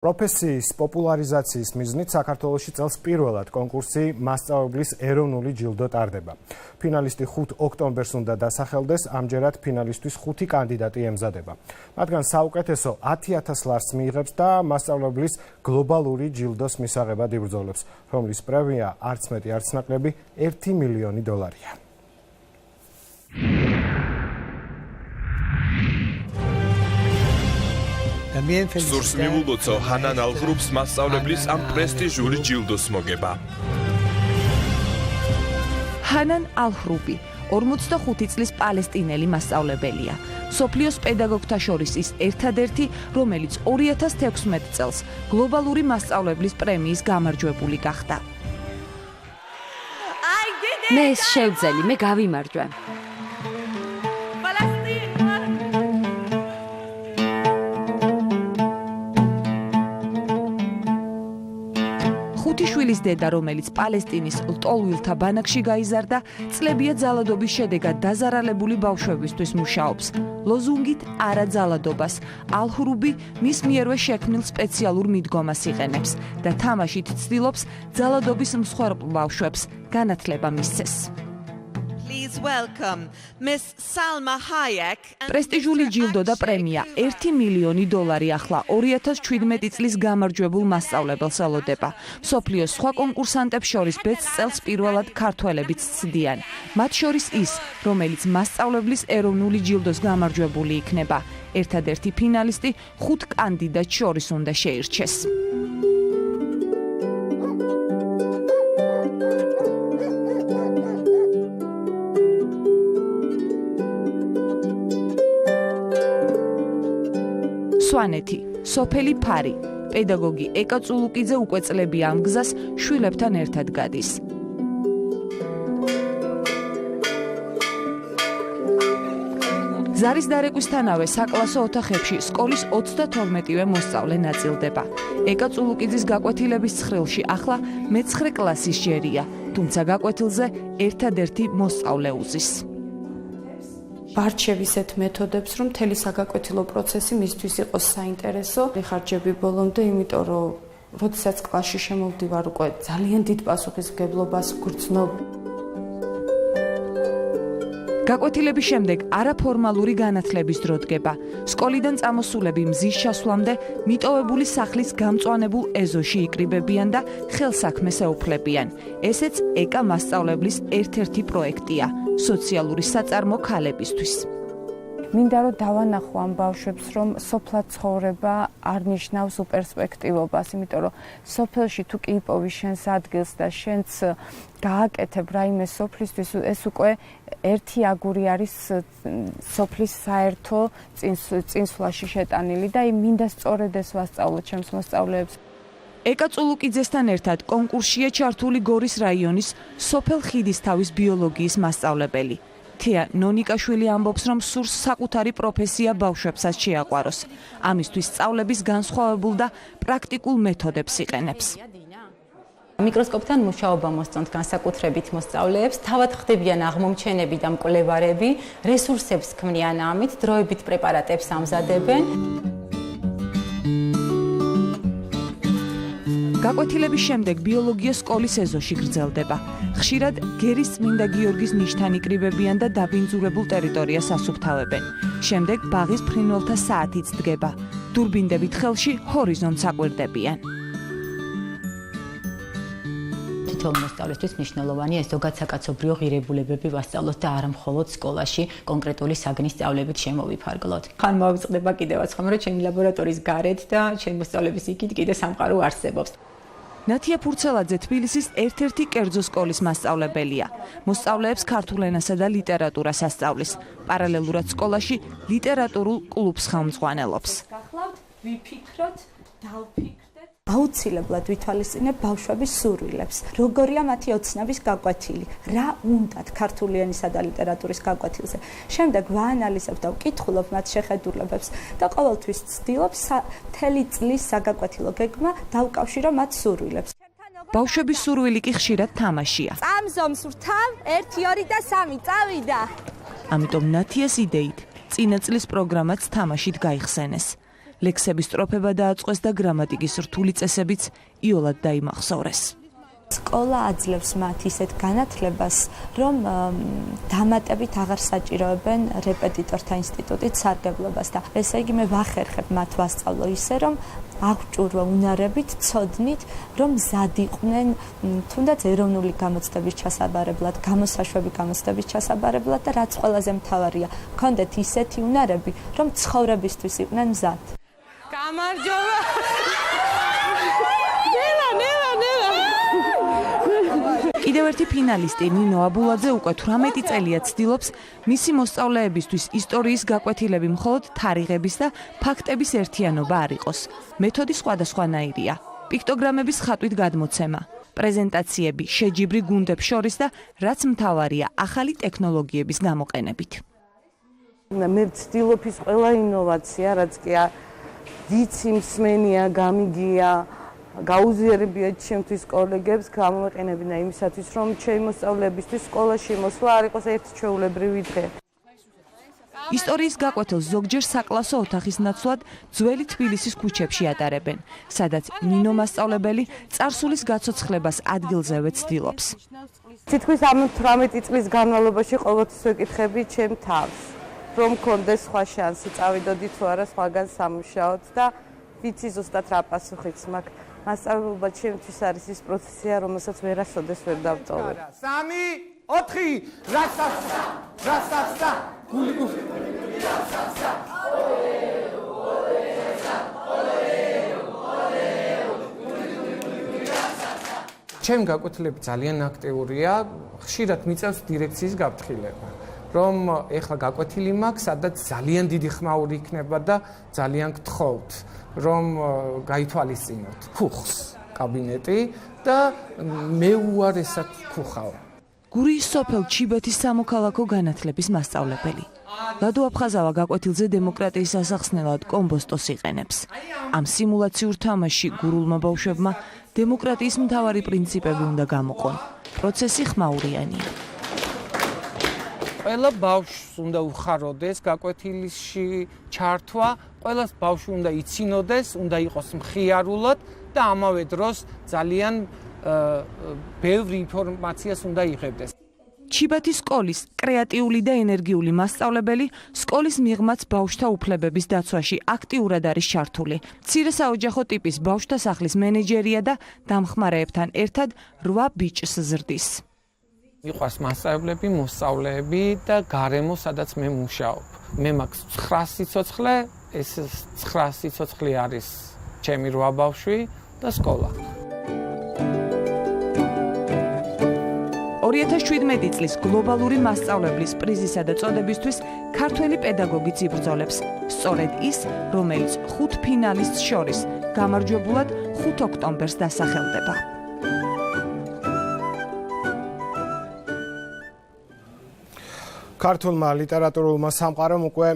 პროფესიის პოპულარიზაციის მიზნით საქართველოში წელს პირველად კონკურსი მასწავლებლის ეროვნული ჯილდო ტარდება. ფინალისტი 5 ოქტომბერს უნდა დასახელდეს, ამჯერად ფინალისტვის 5 კანდიდატი ემზადება. მათგან საუკეთესო 10,000 ლარს მიიღებს და მასწავლებლის გლობალური ჯილდოს მისაღებად იბრძოლებს, რომლის პრემია არც მეტი არც ნაკლები $1 მილიონი. სურს მივულოცო ჰანან ალღრუბს მასწავლებლის ამ პრესტიჟული ჯილდოს მოგება. ჰანან ალღრუბი 45 წლის პალესტინელი მასწავლებელია. სოფლიოს პედაგოგთა შორის ის ერთადერთი, რომელიც 2016 წელს გლობალური მასწავლებლის პრემიის გამარჯვებული გახდა. მე ეს შევძელი, მე გავიმარჯვე. შვილის დედა, რომელიც პალესტინის ლტოლვილთა ბანაკში გაიზარდა, წლებია ძალადობის შედეგად დაზარალებული ბავშვებისთვის მუშაობს. ლოზუნგით არა ძალადობას, ალღრუბი მის მიერვე შექმნილ სპეციალურ მიდგომას იყენებს და თამაშით ცდილობს ძალადობის მსხვერპლ ბავშვებს განათლება მისცეს. პრესტიჟული ჯილდო და პრემია $1 მილიონი ახლა 2017 წლის გამარჯვებულ მასწავლებელს ელოდება. მსოფლიოს სხვა კონკურსანტებს შორის ბედს წელს პირველად ქართველებიც ცდიან. მათ შორის ის, რომელიც მასწავლებლის ეროვნული ჯილდოს გამარჯვებული იქნება. ერთადერთი ფინალისტი 5 კანდიდატს შორის უნდა შეირჩეს. სვანეთი, სოფელი ფარი, პედაგოგი ეკა წულუკიძე უკვე წლები ამ გზას შვილებთან ერთად გადის. ზარის დარეკვისთანავე საკლასო ოთახებში სკოლის 32-ვე მოსწავლე ნაწილდება. ეკა წულუკიძის გაკვეთილების ცხრილში ახლა მე-9 კლასის ჯერია, თუმცა გაკვეთილზე ერთადერთი მოსწავლე უზის. ვარჩევ ისეთ მეთოდებს, რომ მთელი საგაკვეთილო პროცესი მისთვის იყოს საინტერესო. ხარჯები ბოლომდე, იმიტომ რომ როდესაც კლასში შემოვდივარ, უკვე ძალიან დიდ პასუხისმგებლობას ვგრძნობ. გაკვეთილების შემდეგ არაფორმალური განათლების დრო დგება. სკოლიდან წამოსულები მზის ჩასვლამდე მიტოვებული სახლის გამწვანებულ ეზოში იკრიბებიან და ხელსაქმეს ეუფლებიან. ესეც ეკა მასწავლებლის ერთ-ერთი პროექტია. სოციალური საწარმო ქალებისთვის. მინდა რომ დავანახო ამ ბავშვებს, რომ სოფლად ცხოვრება არ ნიშნავს უპერსპექტივობას, იმიტომ რომ სოფელში თუ კი იპოვი შენს ადგილს და შენც გააკეთებ რაიმე სოფლისთვის, ეს უკვე ერთი აგური არის სოფლის საერთო წინსვლაში შეტანილი და მინდა სწორედ ეს ვასწავლო ჩემს მოსწავლეებს. ეკა წულუკიძესთან ერთად კონკურსშია ჩართული გორის რაიონის სოფელ ხიდისთავის ბიოლოგიის მასწავლებელი. თეა ნონიკაშვილი ამბობს, რომ სურს საკუთარი პროფესია ბავშვებსაც შეაყვაროს. ამისთვის სწავლების განსხვავებულ და პრაქტიკულ მეთოდებს იყენებს. მიკროსკოპთან მუშაობა მოსწონთ განსაკუთრებით მოსწავლეებს, თავად ხდებიან აღმომჩენები და მკვლევარები, რესურსებს ქმნიან ამით, დროებით პრეპარატებს ამზადებენ. გაკვეთილების შემდეგ ბიოლოგია სკოლის ეზოში გრძელდება. ხშირად გერის წმინდა გიორგის ნიშთან იკრიბებიან და დაბინძურებულ ტერიტორიას ასუფთავებენ. შემდეგ ბაღის ფრინველთა საათიც დგება. დურბინდებით ხელში ჰორიზონტს აკვირდებიან. თითოეულ მოსწავლესთვის მნიშვნელოვანია ეს ზოგადსაკაცობრიო ღირებულებები ვასწავლოთ და არა მხოლოდ სკოლაში კონკრეტული საგნის სწავლებით შემოვიფარგლოთ. ხან მოვიწყდება კიდევაც ხომ რომ ჩემი ლაბორატორიის გარეთ და ჩემი მოსწავლების იქით კიდე სამყარო არსებობს. ნათია ფურცელაძე თბილისის ერთ-ერთი კერძო სკოლის მასწავლებელია. მოსწავლეებს ქართულ ენასა და ლიტერატურას ასწავლის. პარალელურად სკოლაში ლიტერატურულ კლუბს ხელმძღვანელობს. გახლავთ, ვიფიქროთ, დავფიქრდეთ. აუცილებლად ვითვალისწინებ ბავშვების სურვილებს. როგორია მათი ოცნების გაკვეთილი, რა უნდათ ქართული ენისა და ლიტერატურის გაკვეთილზე. შემდეგ ვაანალიზებ და ვკითხულობ მათ შეხედულებებს და ყოველთვის ვცდილობ მთელი წლის საგაკვეთილო გეგმა დავკავშირო მათ სურვილებს. ბავშვების სურვილი კი ხშირად თამაშია. წამზომს ვრთავ 1, 2 და 3 წავიდა. ამიტომ ნათიას იდეით წინა წლის პროგრამაც თამაშით გაიხსენეს. ლექსების სტროფება დააწყვეს და გრამატიკის რთული წესებიც იოლად დაიმახსოვრეს. სკოლა აძლევს მათ ისეთ განათლებას, რომ დამატებით აღარ საჭიროებენ რეპეტიტორთა ინსტიტუტით სარგებლობას და ესე იგი მე ვახერხებ მათ ვასწავლო ისე, რომ აღჭურვა უნარებით, ცოდნით, რომ მზად იყვნენ თუნდაც ეროვნული გამოცდების ჩასაბარებლად, გამოსაშვები გამოცდების ჩასაბარებლად და რაც ყველაზე მთავარია, ჰქონდეთ ისეთი უნარები, რომ ცხოვრებისთვის იყვნენ მზად. გამარჯობა! კიდევ ერთი ფინალისტი ნინო აბულაძე უკვე 18 წელია ცდილობს მისი მოსწავლეებისთვის ისტორიის გაკვეთილები მხოლოდ თარიღების და ფაქტების ერთიანობა არ იყოს. მეთოდი სხვადასხვანაირია. პიქტოგრამების ხატვით გადმოცემა, პრეზენტაციები, შეჯიბრი გუნდებს შორის და რაც მთავარია, ახალი ტექნოლოგიების გამოყენებით. მე ვცდილობ ის ყველა ინოვაცია, რაც კი ვიცი, მსმენია, გამიგია, გაუზიარებია ჩემთვის კოლეგებს გამოვეყენებინა იმისათვის, რომ ჩემი მოსწავლეებისთვის სკოლაში მოსვლა არ იყოს ერთჩვეულებრივი დღე. ისტორიის გაკვეთილს ზოგჯერ საკლასო ოთახის ნაცვლად ძველი თბილისის ქუჩებში ატარებენ, სადაც ნინო მასწავლებელი წარსულის გაცოცხლებას ადგილზევე ცდილობს. თითქმის ამ 18 წლის განმავლობაში ყოველთვის ვეკითხები ჩემ თავს, რომ მქონდეს სხვა შანსი, წავიდოდი თუ არა სხვაგან სამუშაოდ და ვიცი ზუსტად რა პასუხიც მაქვს. მასწავლებლობა ჩემთვის არის ის პროცესია, რომელსაც ვერასოდეს ვერ დავტოვებ. 3, 4, რასახსა, გული. ჩემი გაკვეთილები ძალიან აქტიურია, ხშირად მიწევს დირექციის გაფრთხილება. რომ ეხლა გაკვეთილი მაქვს, სადაც ძალიან დიდი ხმაური იქნება და ძალიან გთხოვთ, რომ გაითვალისწინოთ ქუხს კაბინეტი და მე უარესად ქუხავ. გურიის სოფელ ჩიბეთის სამოქალაქო განათლების მასწავლებელი. ლადო აფხაზავა გაკვეთილზე დემოკრატიის ასახსნელად კომბოსტოს იყენებს. ამ სიმულაციურ თამაშში გურულმა ბავშვებმა დემოკრატიის მთავარი პრინციპები უნდა გამოყონ. პროცესი ხმაურიანია. ყველა ბავშვს უნდა უხაროდეს გაკვეთილში ჩართვა, ყველას ბავშვი უნდა იცინოდეს, უნდა იყოს მხიარულად და ამავე დროს ძალიან ბევრ ინფორმაციას უნდა იღებდეს. ჩიბათის სკოლის კრეატიული და ენერგიული მასწავლებელი სკოლის მიღმაც ბავშვთა უფლებების დაცვაში აქტიურად არის ჩართული. მცირე საოჯახო ტიპის ბავშვთა სახლის მენეჯერია და დამხმარეებთან ერთად 8 ბიჭს ზრდის. მიყვარს მასწავლებლები, მოსწავლეები და გარემო, სადაც მე მუშაობ. მე მაქვს 9 სიცოცხლე, ეს 9 სიცოცხლე არის ჩემი 8 ბავშვი და სკოლა. 2017 წლის გლობალური მასწავლებლის პრიზისა და წოდებისთვის ქართველი პედაგოგიც იბრძოლებს. სწორედ ის, რომელიც 5 ფინალისტს შორის გამარჯვებულად 5 ოქტომბერს დასახელდება. ქართულმა ლიტერატურულმა სამყარომ უკვე